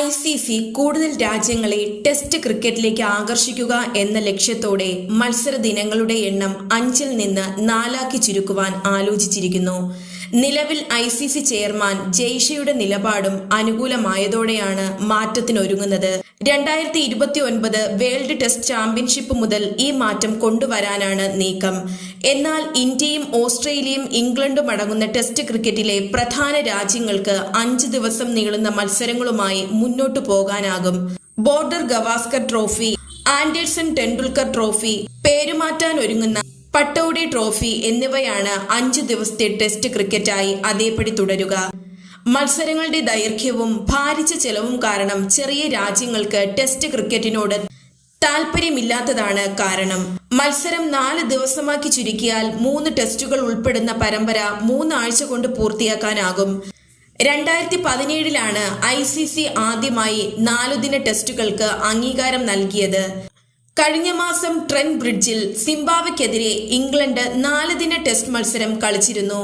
ICC കൂടുതൽ രാജ്യങ്ങളെ test ക്രിക്കറ്റിലേക്ക് ആകർഷിക്കുക എന്ന ലക്ഷ്യത്തോടെ മത്സര ദിനങ്ങളുടെ എണ്ണം 5-ൽ നിന്ന് 4-ആക്കി ചുരുക്കുവാൻ ആലോചിച്ചിരിക്കുന്നു. നിലവിൽ ICC ചെയർമാൻ ജയ്ഷയുടെ നിലപാടും അനുകൂലമായതോടെയാണ് മാറ്റത്തിനൊരുങ്ങുന്നത്. 2029 വേൾഡ് ടെസ്റ്റ് ചാമ്പ്യൻഷിപ്പ് മുതൽ ഈ മാറ്റം കൊണ്ടുവരാനാണ് നീക്കം. എന്നാൽ ഇന്ത്യയും ഓസ്ട്രേലിയയും ഇംഗ്ലണ്ടും അടങ്ങുന്ന ടെസ്റ്റ് ക്രിക്കറ്റിലെ പ്രധാന രാജ്യങ്ങൾക്ക് 5 ദിവസം നീളുന്ന മത്സരങ്ങളുമായി മുന്നോട്ടു പോകാനാകും. Border Gavaskar trophy, Anderson Tendulkar trophy, പേരുമാറ്റാൻ ഒരുങ്ങുന്ന പട്ടൗഡി ട്രോഫി എന്നിവയാണ് 5 ദിവസത്തെ ടെസ്റ്റ് ക്രിക്കറ്റായി അതേപടി തുടരുക. മത്സരങ്ങളുടെ ദൈർഘ്യവും ഭാരിച്ച ചെലവും കാരണം ചെറിയ രാജ്യങ്ങൾക്ക് ടെസ്റ്റ് ക്രിക്കറ്റിനോട് താൽപര്യമില്ലാത്തതാണ് കാരണം. മത്സരം 4 ദിവസമാക്കി ചുരുക്കിയാൽ 3 ടെസ്റ്റുകൾ ഉൾപ്പെടുന്ന പരമ്പര 3 ആഴ്ച കൊണ്ട് പൂർത്തിയാക്കാനാകും. 2017-ലാണ് ICC ആദ്യമായി 4 ദിന ടെസ്റ്റുകൾക്ക് അംഗീകാരം നൽകിയത്. കഴിഞ്ഞ മാസം ട്രെന്റ് ബ്രിഡ്ജിൽ സിംബാബ്വെക്കെതിരെ ഇംഗ്ലണ്ട് 4 ദിന ടെസ്റ്റ് മത്സരം കളിച്ചിരുന്നു.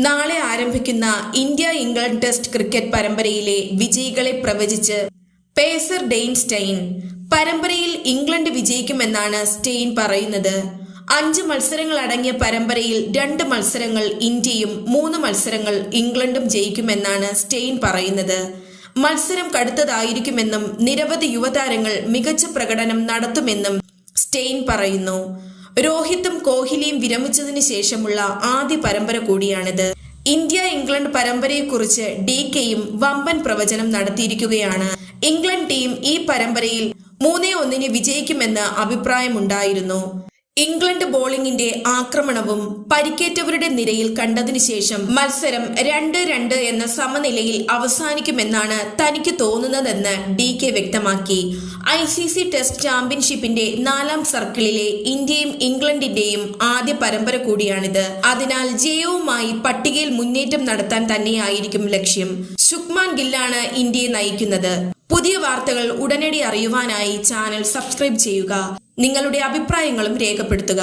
നാളെ ആരംഭിക്കുന്ന ഇന്ത്യ-ഇംഗ്ലണ്ട് ടെസ്റ്റ് ക്രിക്കറ്റ് പരമ്പരയിലെ വിജയികളെ പ്രവചിച്ച് പേസർ ഡെയ്ൻ സ്റ്റെയിൻ, പരമ്പരയിൽ ഇംഗ്ലണ്ട് വിജയിക്കുമെന്നാണ് സ്റ്റെയിൻ പറയുന്നത്. 5 മത്സരങ്ങൾ അടങ്ങിയ പരമ്പരയിൽ 2 മത്സരങ്ങൾ ഇന്ത്യയും 3 മത്സരങ്ങൾ ഇംഗ്ലണ്ടും ജയിക്കുമെന്നാണ് സ്റ്റെയിൻ പറയുന്നത്. മത്സരം കടുത്തതായിരിക്കുമെന്നും നിരവധി യുവതാരങ്ങൾ മികച്ച പ്രകടനം നടത്തുമെന്നും സ്റ്റെയിൻ പറയുന്നു. രോഹിത്തും കോഹ്ലിയും വിരമിച്ചതിന് ശേഷമുള്ള ആദ്യ പരമ്പര കൂടിയാണിത്. ഇന്ത്യ-ഇംഗ്ലണ്ട് പരമ്പരയെക്കുറിച്ച് DKയും വമ്പൻ പ്രവചനം നടത്തിയിരിക്കുകയാണ്. ഇംഗ്ലണ്ട് ടീം ഈ പരമ്പരയിൽ 3-1 വിജയിക്കുമെന്ന് അഭിപ്രായമുണ്ടായിരുന്നു. ഇംഗ്ലണ്ട് ബോളിംഗിന്റെ ആക്രമണവും പരിക്കേറ്റവരുടെ നിരയിൽ കണ്ടതിനു ശേഷം മത്സരം 2-2 എന്ന സമനിലയിൽ അവസാനിക്കുമെന്നാണ് തനിക്ക് തോന്നുന്നതെന്ന് DK വ്യക്തമാക്കി. ICC ടെസ്റ്റ് ചാമ്പ്യൻഷിപ്പിന്റെ 4-ാം സർക്കിളിലെ ഇന്ത്യയും ഇംഗ്ലണ്ടിന്റെയും ആദ്യ പരമ്പര കൂടിയാണിത്. അതിനാൽ ജയവുമായി പട്ടികയിൽ മുന്നേറ്റം നടത്താൻ തന്നെയായിരിക്കും ലക്ഷ്യം. ശുഭ്മാൻ ഗില്ലാണ് ഇന്ത്യയെ നയിക്കുന്നത്. പുതിയ വാർത്തകൾ ഉടനടി അറിയുവാനായി ചാനൽ സബ്സ്ക്രൈബ് ചെയ്യുക. നിങ്ങളുടെ അഭിപ്രായങ്ങളും രേഖപ്പെടുത്തുക.